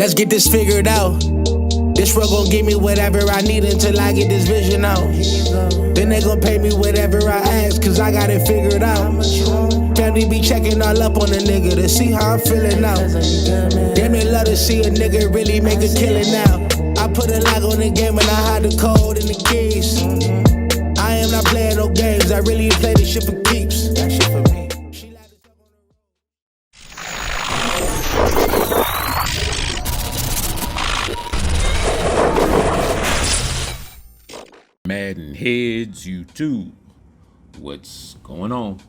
Let's get this figured out. This world gon' give me whatever I need until I get this vision out. Then they gon' pay me whatever I ask, cause I got it figured out. Family be checking all up on a nigga to see how I'm feeling now. Damn, they love to see a nigga really make a killing now. I put a lock on the game and I hide the code and the keys. I am not playing no games, I really play this shit for keeps. That shit for me. MaddenHeadz YouTube, what's going on?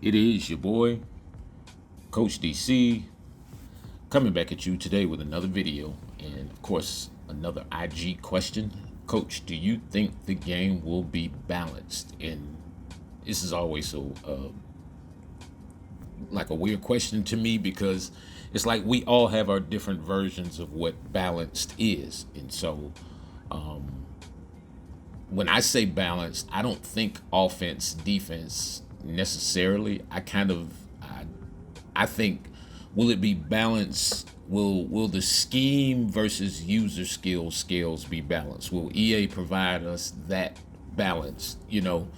It is your boy, Coach DC, coming back at you today with another video, and of course, another IG question. Coach, do you think the game will be balanced? And this is always so like a weird question to me, because it's like we all have our different versions of what balanced is. And so when I say balanced, I don't think offense, defense necessarily. I think, will it be balanced? Will the scheme versus user scales be balanced? Will EA provide us that balance? You know,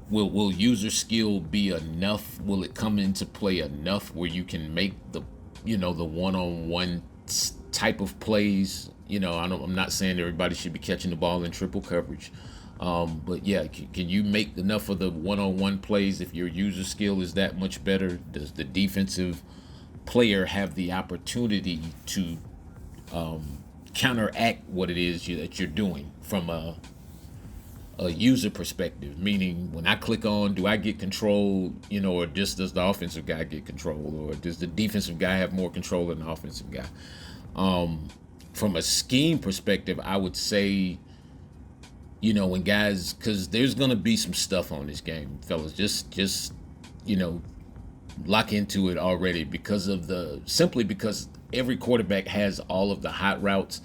will user skill be enough? Will it come into play enough where you can make the, the one-on-one type of plays? I'm not saying everybody should be catching the ball in triple coverage, but yeah, can you make enough of the one-on-one plays if your user skill is that much better? Does the defensive player have the opportunity to counteract what it is that you're doing from a user perspective? Meaning, when I click on, do I get control, or just does the offensive guy get control, or does the defensive guy have more control than the offensive guy? From a scheme perspective, I would say, when guys, because there's gonna be some stuff on this game, fellas, just lock into it already, simply because every quarterback has all of the hot routes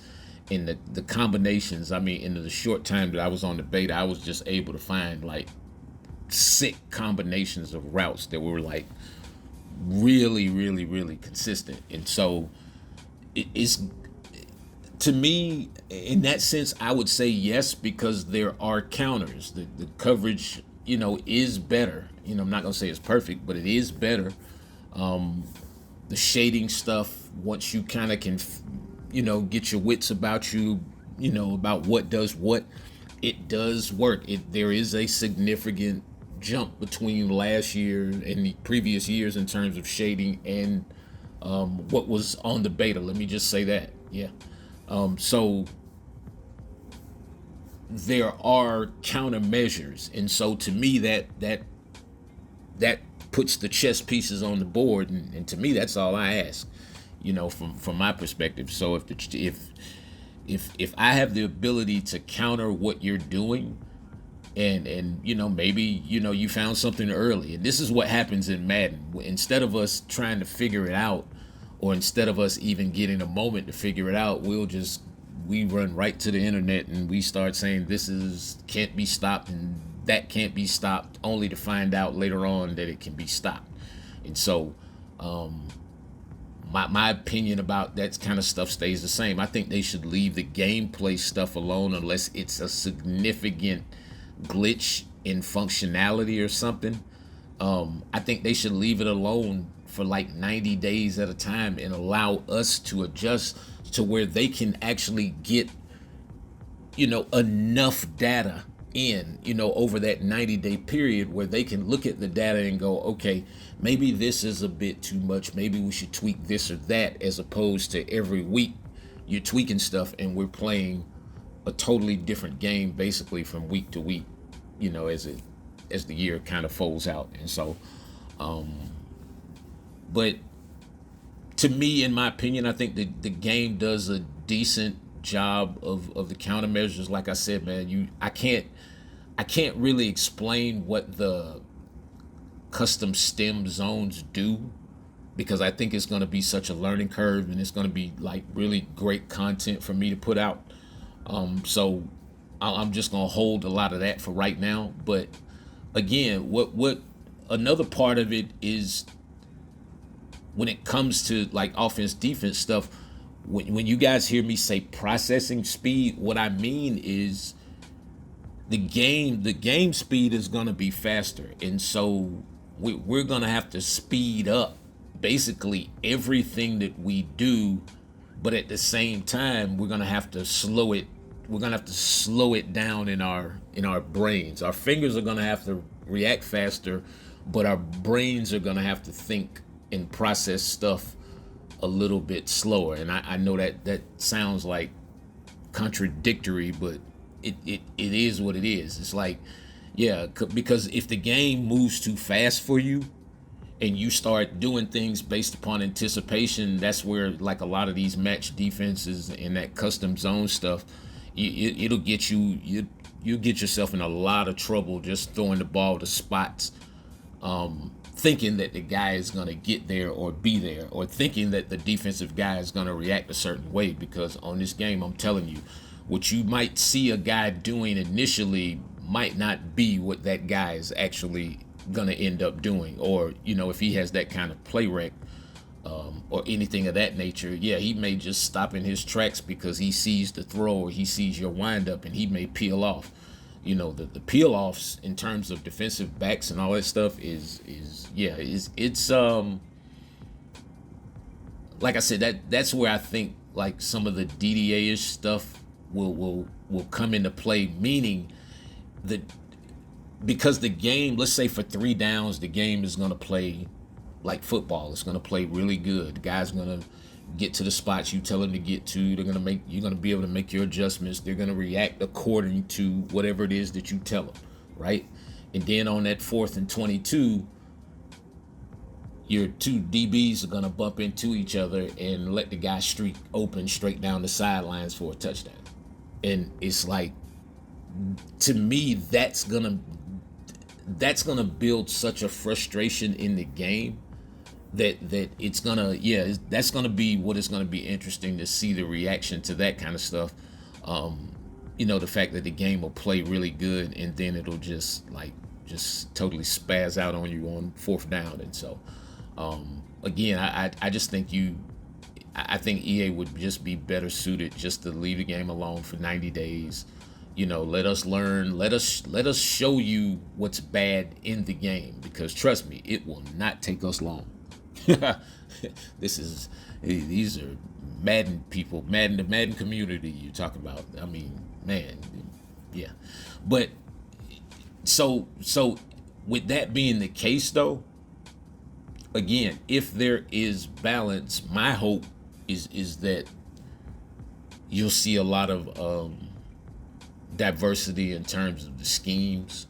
and the combinations. I mean, in the short time that I was on the beta, I was just able to find like sick combinations of routes that were like really, really, really consistent. And so it's, to me, in that sense, I would say yes, because there are counters. The coverage, is better. I'm not gonna say it's perfect, but it is better. The shading stuff, once you kind of can, get your wits about you, about what does what, it does work. There is a significant jump between last year and the previous years in terms of shading and what was on the beta. Let me just say that, yeah. So there are countermeasures, and so to me that puts the chess pieces on the board, and to me that's all I ask, from my perspective. So if I have the ability to counter what you're doing, and maybe you found something early, and this is what happens in Madden. Instead of us trying to figure it out, or instead of us even getting a moment to figure it out, we run right to the internet and we start saying this can't be stopped and that can't be stopped, only to find out later on that it can be stopped. And so my opinion about that kind of stuff stays the same. I think they should leave the gameplay stuff alone unless it's a significant glitch in functionality or something. I think they should leave it alone for like 90 days at a time and allow us to adjust to where they can actually get, enough data in, over that 90-day period, where they can look at the data and go, okay, maybe this is a bit too much. Maybe we should tweak this or that, as opposed to every week you're tweaking stuff and we're playing a totally different game basically from week to week, as the year kind of folds out. And so, but to me, in my opinion, I think the game does a decent job of the countermeasures. Like I said, man, I can't really explain what the custom stem zones do, because I think it's going to be such a learning curve, and it's going to be like really great content for me to put out. So I'm just going to hold a lot of that for right now. But again, what another part of it is when it comes to like offense defense stuff, when you guys hear me say processing speed, what I mean is the game speed is going to be faster, and so we're going to have to speed up basically everything that we do, but at the same time we're going to have to slow it. We're going to have to slow it down in our brains. Our fingers are going to have to react faster, but our brains are going to have to think and process stuff a little bit slower. And I know that sounds like contradictory, but it is what it is. It's like, yeah, because if the game moves too fast for you and you start doing things based upon anticipation, that's where like a lot of these match defenses and that custom zone stuff, it'll get you'll get yourself in a lot of trouble just throwing the ball to spots, thinking that the guy is going to get there or be there, or thinking that the defensive guy is going to react a certain way. Because on this game, I'm telling you, what you might see a guy doing initially might not be what that guy is actually going to end up doing. Or, if he has that kind of play rec, or anything of that nature, yeah, he may just stop in his tracks because he sees the throw or he sees your windup, and he may peel off. The peel offs in terms of defensive backs and all that stuff is like I said, that's where I think like some of the DDA-ish stuff will come into play, meaning that because the game, let's say for 3 downs, the game is going to play like football. It's going to play really good. The guy's going to get to the spots you tell him to get to. You're going to be able to make your adjustments. They're going to react according to whatever it is that you tell them, right? And then on that 4th and 22, your 2 DBs are going to bump into each other and let the guy streak open straight down the sidelines for a touchdown. And it's like, to me, that's going to build such a frustration in the game that it's gonna, that's gonna be what is gonna be interesting to see, the reaction to that kind of stuff. The fact that the game will play really good and then it'll just totally spaz out on you on 4th down. And so again, I just think I think EA would just be better suited just to leave the game alone for 90 days. Let us learn, let us show you what's bad in the game, because trust me, it will not take us long. These are Madden people, the Madden community you're talking about. I mean, man, yeah. But so with that being the case, though, again, if there is balance, my hope is that you'll see a lot of diversity in terms of the schemes.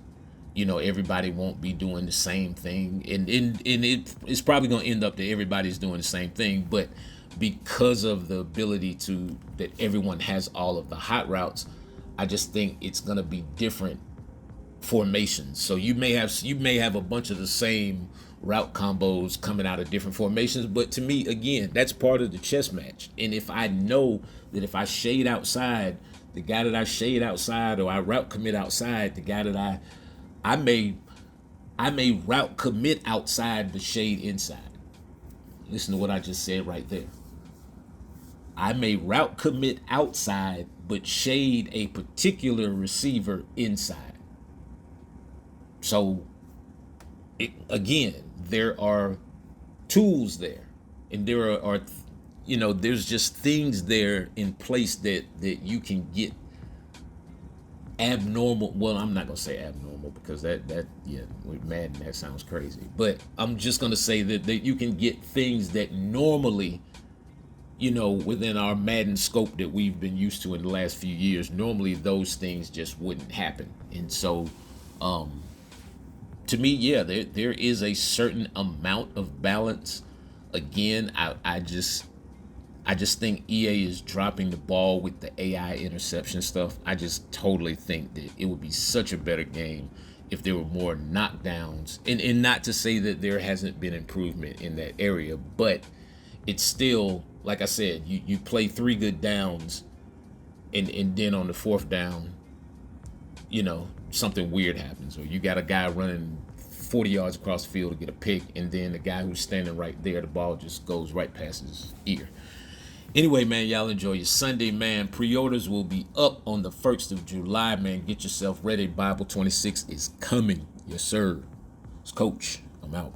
Everybody won't be doing the same thing, and it's probably going to end up that everybody's doing the same thing. But because of the ability that everyone has all of the hot routes, I just think it's going to be different formations. So you may have a bunch of the same route combos coming out of different formations, but to me, again, that's part of the chess match. And if I know that if I shade outside, the guy that I shade outside, or I route commit outside, the guy that I may route commit outside the shade inside. Listen to what I just said right there. I may route commit outside, but shade a particular receiver inside. So, again, there are tools there, and there are there's just things there in place that you can get abnormal. Well, I'm not gonna say abnormal, because that with Madden, that sounds crazy. But I'm just gonna say that you can get things that normally, within our Madden scope that we've been used to in the last few years, normally those things just wouldn't happen. And so, to me, there is a certain amount of balance. Again, I just think EA is dropping the ball with the AI interception stuff. I just totally think that it would be such a better game if there were more knockdowns. And not to say that there hasn't been improvement in that area, but it's still, like I said, you play 3 good downs, and then on the 4th down, something weird happens, or you got a guy running 40 yards across the field to get a pick, and then the guy who's standing right there, the ball just goes right past his ear. Anyway, man, y'all enjoy your Sunday, man. Pre-orders will be up on the 1st of July, man. Get yourself ready. Bible 26 is coming. Yes, sir. It's Coach. I'm out.